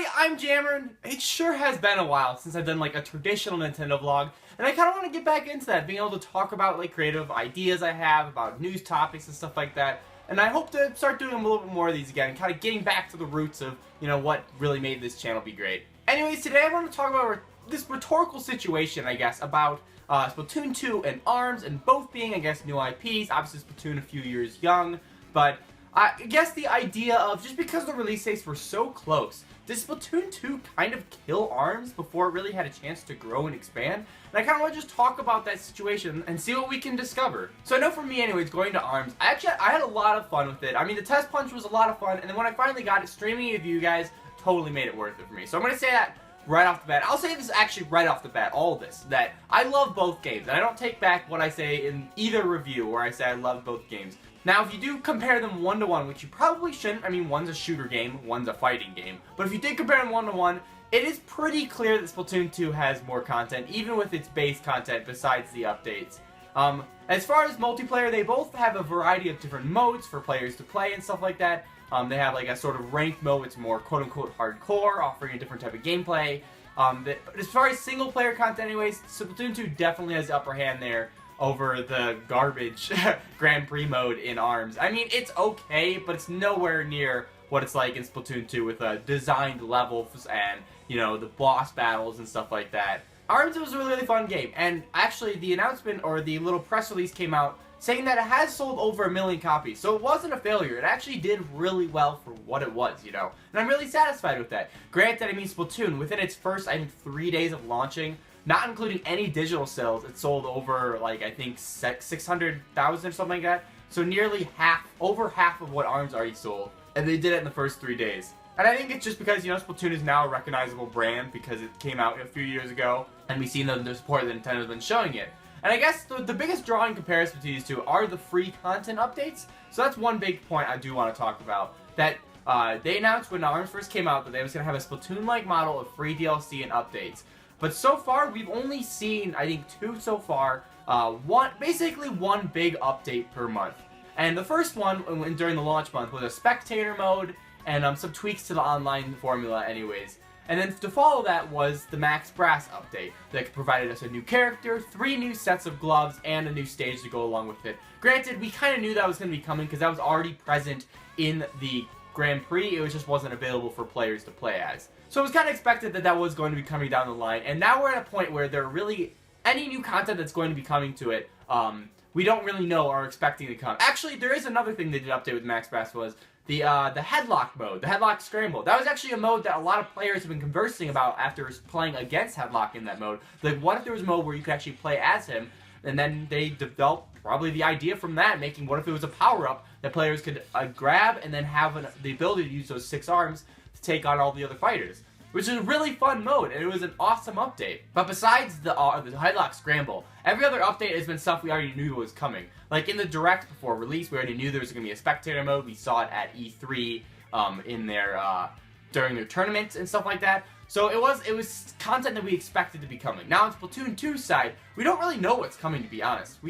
everybody, I'm Jammer. It sure has been a while since I've done like a traditional Nintendo vlog, and I kind of want to get back into that, being able to talk about like creative ideas I have, about news topics and stuff like that. And I hope to start doing a little bit more of these again, kind of getting back to the roots of, you know, what really made this channel be great. Anyways, today I want to talk about this rhetorical situation, I guess, about Splatoon 2 and ARMS, and both being, I guess, new IPs. Obviously, Splatoon a few years young, but I guess the idea of, just because the release dates were so close, did Splatoon 2 kind of kill ARMS before it really had a chance to grow and expand? And I kind of want to just talk about that situation and see what we can discover. So I know for me anyways, going to ARMS, I had a lot of fun with it. I mean, the test punch was a lot of fun, and then when I finally got it, streaming it with you guys totally made it worth it for me. So I'm going to say that right off the bat. I'll say this actually right off the bat, all of this, that I love both games, and I don't take back what I say in either review where I say I love both games. Now, if you do compare them one-to-one, which you probably shouldn't, I mean, one's a shooter game, one's a fighting game, but if you did compare them one-to-one, it is pretty clear that Splatoon 2 has more content, even with its base content besides the updates. As far as multiplayer, they both have a variety of different modes for players to play and stuff like that. They have like a sort of ranked mode, it's more quote-unquote hardcore, offering a different type of gameplay. But as far as single-player content anyways, Splatoon 2 definitely has the upper hand there over the garbage Grand Prix mode in ARMS. I mean, it's okay, but it's nowhere near what it's like in Splatoon 2 with designed levels and, you know, the boss battles and stuff like that. ARMS was a really fun game, and actually the announcement or the little press release came out saying that it has sold over 1 million copies, so it wasn't a failure. It actually did really well for what it was, you know, and I'm really satisfied with that. Granted, I mean, Splatoon, within its first, I think, 3 days of launching, not including any digital sales, it sold over, like, I think 600,000 or something like that. So nearly half, over half of what ARMS already sold. And they did it in the first 3 days. And I think it's just because, you know, Splatoon is now a recognizable brand because it came out a few years ago. And we've seen the support that Nintendo's been showing it. And I guess the biggest draw in comparison to these two are the free content updates. So that's one big point I do want to talk about. That they announced when ARMS first came out that they was going to have a Splatoon-like model of free DLC and updates. But so far, we've only seen, I think, 2 so far. Basically one big update per month. And the first one, during the launch month, was a spectator mode and some tweaks to the online formula anyways. And then to follow that was the Max Brass update that provided us a new character, 3 new sets of gloves, and a new stage to go along with it. Granted, we kind of knew that was going to be coming because that was already present in the Grand Prix, it just wasn't available for players to play as. So it was kind of expected that that was going to be coming down the line, and now we're at a point where there really, any new content that's going to be coming to it, we don't really know or are expecting to come. Actually, there is another thing they did update with Max Brass was the headlock mode, the headlock scramble. That was actually a mode that a lot of players have been conversing about after playing against headlock in that mode. Like, what if there was a mode where you could actually play as him, and then they developed probably the idea from that, making what if it was a power-up that players could grab and then have the ability to use those 6 arms to take on all the other fighters. Which is a really fun mode, and it was an awesome update. But besides the headlock scramble, every other update has been stuff we already knew was coming. Like in the Direct before release, we already knew there was going to be a spectator mode. We saw it at E3 in their during their tournaments and stuff like that. So it was content that we expected to be coming. Now on Splatoon 2's side, we don't really know what's coming, to be honest.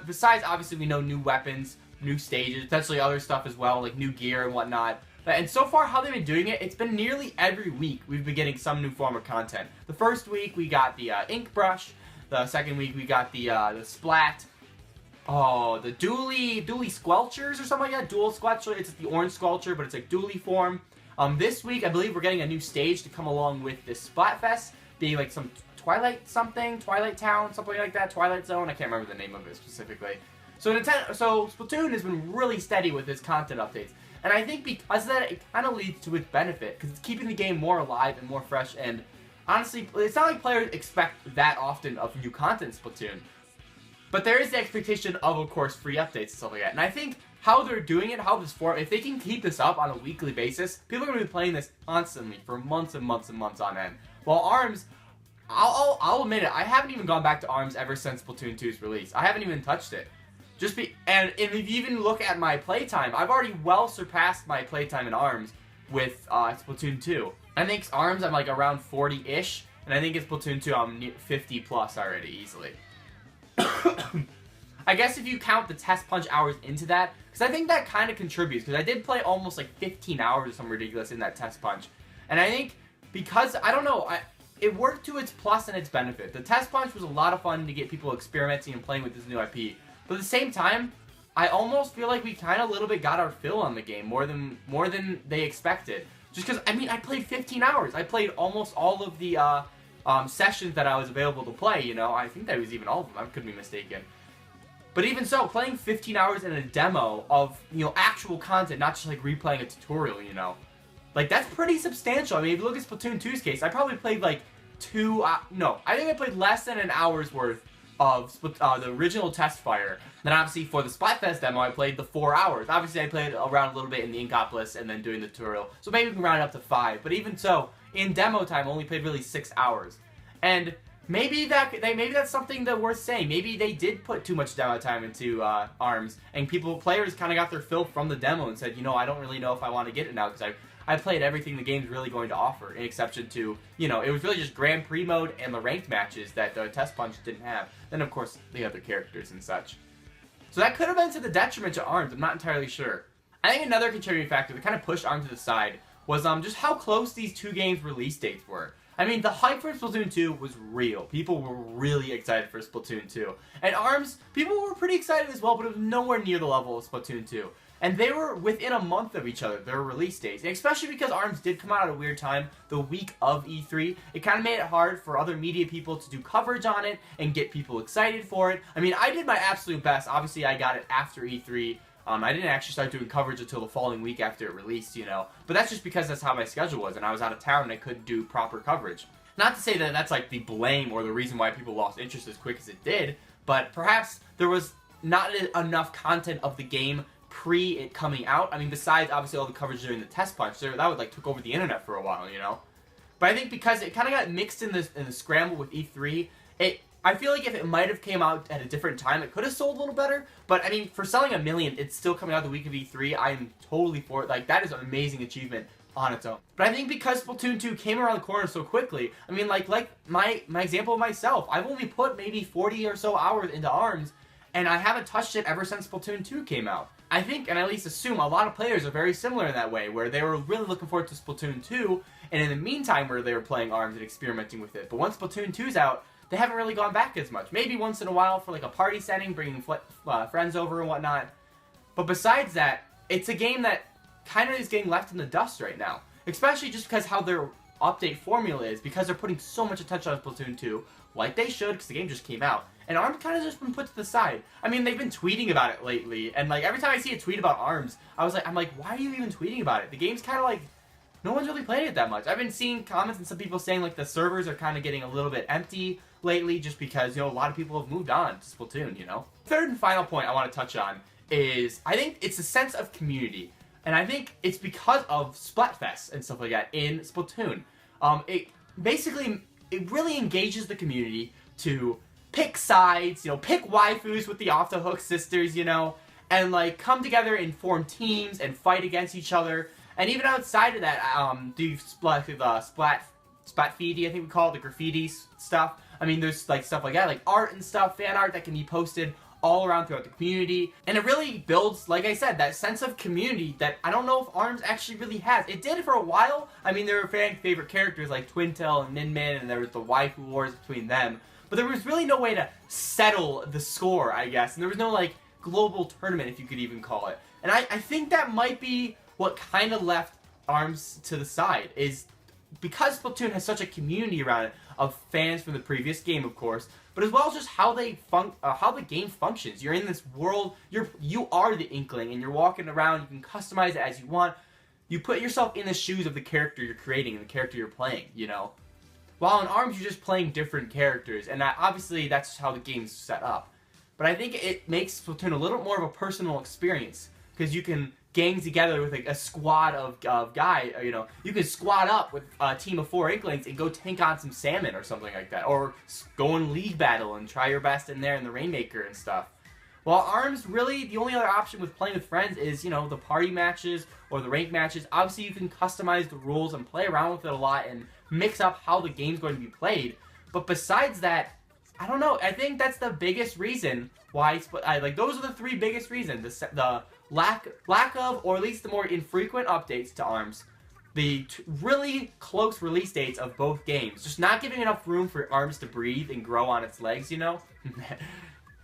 Besides, obviously, we know new weapons, new stages, potentially other stuff as well, like new gear and whatnot. And so far, how they've been doing it, it's been nearly every week we've been getting some new form of content. The first week, we got the ink brush. The second week, we got the splat. Oh, the dually squelchers or something like that. Dual squelcher. It's the orange squelcher, but it's like dually form. This week, I believe we're getting a new stage to come along with this Splatfest, being like some Twilight Town, something like that. Twilight Zone. I can't remember the name of it specifically. So Splatoon has been really steady with its content updates. And I think because of that, it kind of leads to its benefit, because it's keeping the game more alive and more fresh, and honestly, it's not like players expect that often of new content in Splatoon. But there is the expectation of course, free updates and stuff like that. And I think how they're doing it, how this form, if they can keep this up on a weekly basis, people are going to be playing this constantly for months and months and months on end. While ARMS, I'll admit it, I haven't even gone back to ARMS ever since Splatoon 2's release. I haven't even touched it. And if you even look at my playtime, I've already well surpassed my playtime in ARMS with Splatoon 2. I think ARMS I'm like around 40-ish, and I think in Splatoon 2 I'm 50 plus already, easily. I guess if you count the test punch hours into that, because I think that kind of contributes, because I did play almost like 15 hours or something ridiculous in that test punch. And I think because, I don't know, it worked to its plus and its benefit. The test punch was a lot of fun to get people experimenting and playing with this new IP. But at the same time, I almost feel like we kind of a little bit got our fill on the game, more than they expected. Just because, I mean, I played 15 hours. I played almost all of the sessions that I was available to play, you know. I think that was even all of them. I could be mistaken. But even so, playing 15 hours in a demo of, you know, actual content, not just like replaying a tutorial, you know. Like, that's pretty substantial. I mean, if you look at Splatoon 2's case, I probably played like I think I played less than an hour's worth of the original test fire. Then obviously for the Splatfest demo, I played the 4 hours. Obviously I played around a little bit in the Inkopolis and then doing the tutorial. So maybe we can round it up to 5. But even so, in demo time, I only played really 6 hours. And maybe that's something that worth saying. Maybe they did put too much demo time into ARMS, and players kind of got their fill from the demo and said, you know, I don't really know if I want to get it now because I played everything the game's really going to offer, in exception to, you know, it was really just Grand Prix mode and the ranked matches that the Test Punch didn't have. Then, of course, the other characters and such. So that could have been to the detriment to ARMS, I'm not entirely sure. I think another contributing factor that kind of pushed ARMS to the side was just how close these two games' release dates were. I mean, the hype for Splatoon 2 was real. People were really excited for Splatoon 2. And ARMS, people were pretty excited as well, but it was nowhere near the level of Splatoon 2. And they were within a month of each other, their release dates. And especially because ARMS did come out at a weird time, the week of E3. It kind of made it hard for other media people to do coverage on it and get people excited for it. I mean, I did my absolute best. Obviously, I got it after E3. I didn't actually start doing coverage until the following week after it released, you know. But that's just because that's how my schedule was, and I was out of town and I couldn't do proper coverage. Not to say that that's like the blame or the reason why people lost interest as quick as it did, but perhaps there was not enough content of the game pre it coming out. I mean, besides obviously all the coverage during the test punch, that would like took over the internet for a while, you know. But I think because it kind of got mixed in the scramble with E3, I feel like if it might have came out at a different time, it could have sold a little better. But I mean, for selling 1 million, it's still coming out the week of E3. I am totally for it. Like, that is an amazing achievement on its own. But I think because Splatoon 2 came around the corner so quickly, I mean, like my example of myself, I've only put maybe 40 or so hours into ARMS, and I haven't touched it ever since Splatoon 2 came out. I think, and I at least assume, a lot of players are very similar in that way, where they were really looking forward to Splatoon 2, and in the meantime where they were playing ARMS and experimenting with it. But once Splatoon 2's out, they haven't really gone back as much. Maybe once in a while for like a party setting, bringing friends over and whatnot. But besides that, it's a game that kind of is getting left in the dust right now. Especially just because how their update formula is, because they're putting so much attention on Splatoon 2, like they should, because the game just came out. And ARMS kind of just been put to the side. I mean, they've been tweeting about it lately, and like every time I see a tweet about ARMS, I'm like, why are you even tweeting about it? The game's kind of like, no one's really playing it that much. I've been seeing comments and some people saying like the servers are kind of getting a little bit empty lately, just because, you know, a lot of people have moved on to Splatoon, you know? Third and final point I want to touch on is, I think it's a sense of community. And I think it's because of Splatfests and stuff like that in Splatoon. It really engages the community to pick sides, you know, pick waifus with the off-the-hook sisters, you know, and like come together and form teams and fight against each other. And even outside of that, do Splatfetti, I think we call it, the graffiti stuff. I mean, there's like stuff like that, like art and stuff, fan art that can be posted all around throughout the community. And it really builds, like I said, that sense of community that I don't know if ARMS actually really has. It did for a while. I mean, there were fan favorite characters like Twintail and Min Min, and there was the waifu wars between them. But there was really no way to settle the score, I guess. And there was no, like, global tournament, if you could even call it. And I think that might be what kind of left ARMS to the side, is because Splatoon has such a community around it of fans from the previous game, of course, but as well as just how how the game functions. You're in this world, you are the Inkling, and you're walking around, you can customize it as you want. You put yourself in the shoes of the character you're creating and the character you're playing, you know? While in ARMS, you're just playing different characters, and obviously that's how the game's set up. But I think it makes Splatoon a little more of a personal experience, because you can gang together with a squad of guys, you know, you can squad up with a team of 4 Inklings and go tank on some salmon or something like that, or go in league battle and try your best in there in the Rainmaker and stuff. While ARMS, really, the only other option with playing with friends is, you know, the party matches or the rank matches. Obviously, you can customize the rules and play around with it a lot and mix up how the game's going to be played. But besides that, I don't know. I think that's the biggest reason why, those are the 3 biggest reasons. The lack of, or at least the more infrequent updates to ARMS, the really close release dates of both games. Just not giving enough room for ARMS to breathe and grow on its legs, you know?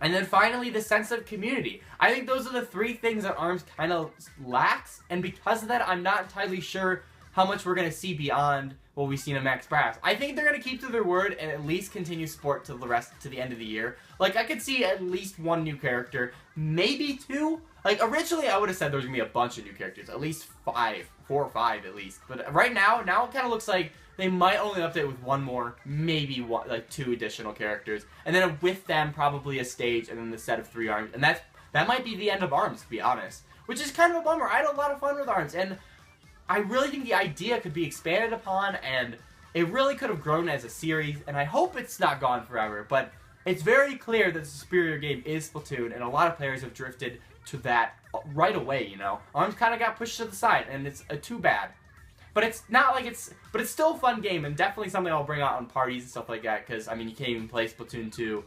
And then finally, the sense of community. I think those are the three things that ARMS kind of lacks, and because of that, I'm not entirely sure how much we're going to see beyond what we've seen in Max Brass. I think they're going to keep to their word and at least continue support to the end of the year. Like, I could see at least one new character, maybe two. Like, originally I would have said there was going to be a bunch of new characters, at least 4 or 5 at least. But right now it kind of looks like they might only update with one more, maybe one, like 2 additional characters. And then with them, probably a stage and then the set of 3 ARMS. And that might be the end of ARMS, to be honest. Which is kind of a bummer. I had a lot of fun with ARMS, and I really think the idea could be expanded upon, and it really could have grown as a series, and I hope it's not gone forever, but it's very clear that the superior game is Splatoon, and a lot of players have drifted to that right away, you know? ARMS kind of got pushed to the side, and it's too bad. But it's not like but it's still a fun game, and definitely something I'll bring out on parties and stuff like that, because, I mean, you can't even play Splatoon 2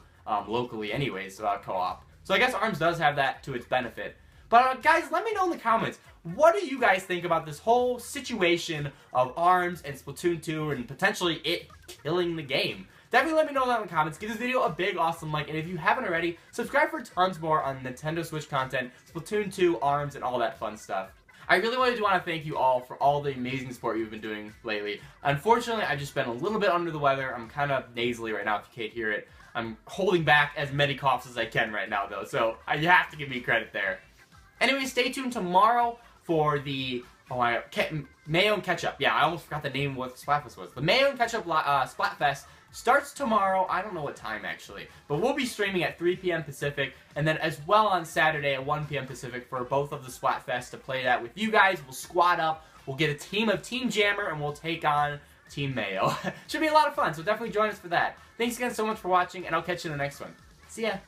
locally anyways without co-op. So I guess ARMS does have that to its benefit. But guys, let me know in the comments, what do you guys think about this whole situation of ARMS and Splatoon 2 and potentially it killing the game? Definitely let me know that in the comments. Give this video a big awesome like, and if you haven't already, subscribe for tons more on Nintendo Switch content, Splatoon 2, ARMS, and all that fun stuff. I really want to thank you all for all the amazing support you've been doing lately. Unfortunately, I've just been a little bit under the weather. I'm kind of nasally right now if you can't hear it. I'm holding back as many coughs as I can right now though, so you have to give me credit there. Anyway, stay tuned tomorrow for the Mayo and Ketchup. Yeah, I almost forgot the name of what Splatfest was. The Mayo and Ketchup Splatfest starts tomorrow. I don't know what time actually, but we'll be streaming at 3 p.m. Pacific, and then as well on Saturday at 1 p.m. Pacific for both of the Splatfest to play that with you guys. We'll squad up. We'll get a team of Team Jammer, and we'll take on Team Mayo. Should be a lot of fun, so definitely join us for that. Thanks again so much for watching, and I'll catch you in the next one. See ya.